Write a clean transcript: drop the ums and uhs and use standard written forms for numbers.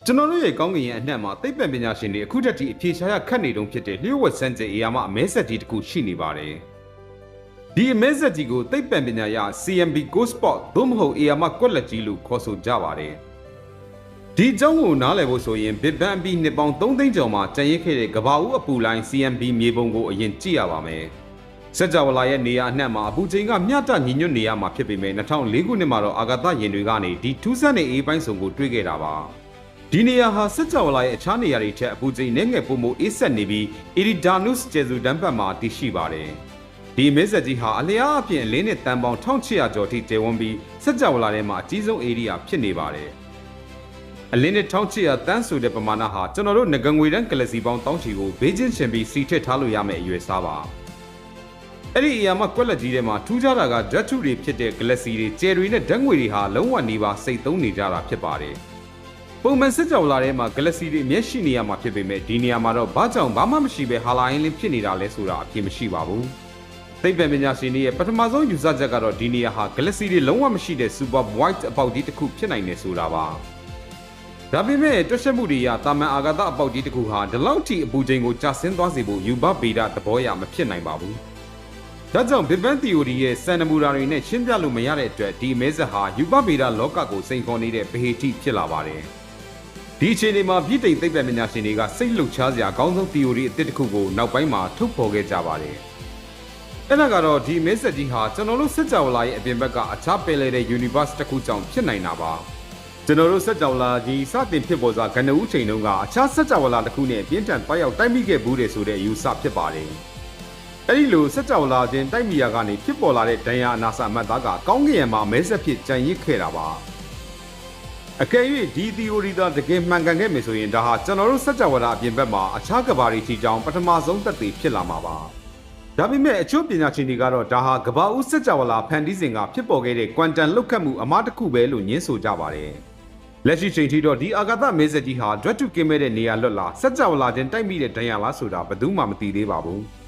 ကျွန်တော်တို့ရဲ့ကောင်းကင်ရဲ့အနှံ့မှာသိပ္ပံပညာရှင်တွေအခုထက်ထိအဖြေရှာရခက်နေတုန်းဖြစ်တဲ့လျှို့ဝှက်စမ်းကြယ်အရာမှအမဲဆက်ကြီးတစ်ခုရှိနေပါတယ်။ဒီအမဲဆက်ကြီးကိုသိပ္ပံပညာရ CMB Ghost Spot သို့မဟုတ်အရာမှကွက်လက်ကြီးလို့ခေါ်ဆိုကြပါတယ်။ဒီအကြောင်းကိုနားလည်ဖို့ဆိုရင် Big Bang အပြီးနှစ်ပေါင်း3သိန်းကျော်မှာကျန်ရစ်ခဲ့တဲ့ကမ္ဘာဦးအပူလိုင်း CMB မြေပုံကိုအရင်ကြည့်ရပါမယ်။စัจ java လာရဲ့နေရာအနှံ့မှာအပူချိန်ကမျှတညီညွတ်နေရမှာဖြစ်ပေမဲ့2004ခုနှစ်မှာတော့အာကာသယာဉ်တွေကနေဒီထူးဆန်းတဲ့အေးပိုင်းစုံကိုတွေ့ခဲ့တာပါ။ဒီနေရာဟာစัจ java လာရဲ့အခြားနေရာတွေထက်အပူချိန်နည်းငယ်ပိုမိုအေးဆက်နေပြီး Eridanus ကျေစုတန်းပတ်မှာတည်ရှိပါတယ်။ဒီမဲဆက်ကြီးဟာအလျားအပြင်အလင်းနဲ့တန်ပေါင်း1600ကျော်ထိကျယ်ဝန်းပြီးစัจ java လာထဲမှာအကြီးဆုံးဧရိယာဖြစ်နေပါတယ်။အလင်းနဲ့1600တန်းဆိုတဲ့ပမာဏဟာကျွန်တော်တို့ငကငွေတန်းဂလက်ဆီပေါင်းတောင်းချီကိုဘေးချင်းရှင်ပြီးစီထစ်ထားလို့ရမယ့်အရွယ်စားပါ။အဲ့ဒီအရာမှကွက်လက်ကြီးထဲမှာထူးခြားတာကဓာတ်ထုတွေဖြစ်တဲ့ဂလက်ဆီတွေကျယ်တွေနဲ့ဓာတ်ငွေတွေဟာလုံးဝနေပါစိတ်သုံးနေကြတာဖြစ်ပါတယ်။ပုံမှန်စัจ java လာထဲမှာဂလက်ဆီတွေမျက်ရှိနေရမှာဖြစ်ပေမဲ့ဒီနေရာမှာတော့ဘာကြောင့်ဘာမှမရှိဘဲဟာလာအင်းလင်းဖြစ်နေတာလဲဆိုတာအဖြေမရှိပါဘူး။သိပ္ပံပညာရှင်တွေရဲ့ပထမဆုံးယူဆချက်ကတော့ဒီနေရာဟာဂလက်ဆီတွေလုံးဝမရှိတဲ့ super white အပေါက်ကြီးတစ်ခုဖြစ်နိုင်တယ်ဆိုတာပါ။ဒါပေမဲ့တွက်ချက်မှုတွေအရတာမန်အာကာသအပေါက်ကြီးတစ်ခုဟာဒီလောက်ထိအပူချိန်ကိုကျဆင်းသွားစေဖို့ယူဘဗေဒသဘောအရမဖြစ်နိုင်ပါဘူး။ဒါကြောင့် Big Bang Theory ရဲ့စံနမူနာတွေနဲ့ရှင်းပြလို့မရတဲ့အတွက်ဒီမဲဆက်ဟာယူဘဗေဒလောကကိုစိန်ခေါ်နေတဲ့ဗဟေတိဖြစ်လာပါတယ်။ဒီအခြေအနေမှာပြည်သိမ့်သိပ္ပံပညာရှင်တွေကစိတ်လှုပ်ရှားစရာအကောင်းဆုံး theory အသစ်တစ်ခုကိုနောက်ပိုင်းမှာထုတ်ဖော်ခဲ့ကြပါတယ်။အဲ့ဒါကတော့ဒီမဲဆက်ကြီးဟာကျွန်တော်တို့စัจ java လာရဲ့အပြင်ဘက်ကအခြားပယ်လဲတဲ့ universe တစ်ခုကြောင့်ဖြစ်နိုင်တာပါ။ကျွန်တော်တို့စัจ java လာကြီးစတင်ဖြစ်ပေါ်စားကနဦးချိန်တုန်းကအခြားစัจ java လာတစ်ခုနဲ့ပြင်းထန်တွားရောက်တိုက်မိခဲ့ဘူးတဲ့ဆိုတဲ့အယူဆဖြစ်ပါတယ်။အဲ့ဒီလိုစัจ java လာခြင်းတိုက်မိရာကနေဖြစ်ပေါ်လာတဲ့ဒဏ်ရာအနာဆာအမတ်သားကကောင်းကင်မှာမဲဆက်ဖြစ်ကြံရစ်ခဲ့တာပါ။အကယ်၍ဒီ theory သာတကယ်မှန်ကန်ခဲ့မယ်ဆိုရင်ဒါဟာကျွန်တော်တို့စัจ java လာအပြင်ဘက်မှာအခြားကဘာတွေထီကြောင်ပထမဆုံးသက်သေဖြစ်လာမှာပါ။ဒါပေမဲ့အချို့ပညာရှင်တွေကတော့ဒါဟာကဘာဦးစัจ java လာဖန်တီးစဉ်ကဖြစ်ပေါ်ခဲ့တဲ့ quantum လှုပ်ခတ်မှုအမှားတစ်ခုပဲလို့ညင်းဆိုကြပါတယ်။လက်ရှိချိန်ထိတော့ဒီအာကာသမဲဆက်ကြီးဟာဓာတ်ထုကင်းမဲ့တဲ့နေရာလွတ်လာစัจ java လာခြင်းတိုက်မိတဲ့ဒဏ်ရာလားဆိုတာဘယ်သူမှမသိသေးပါဘူး။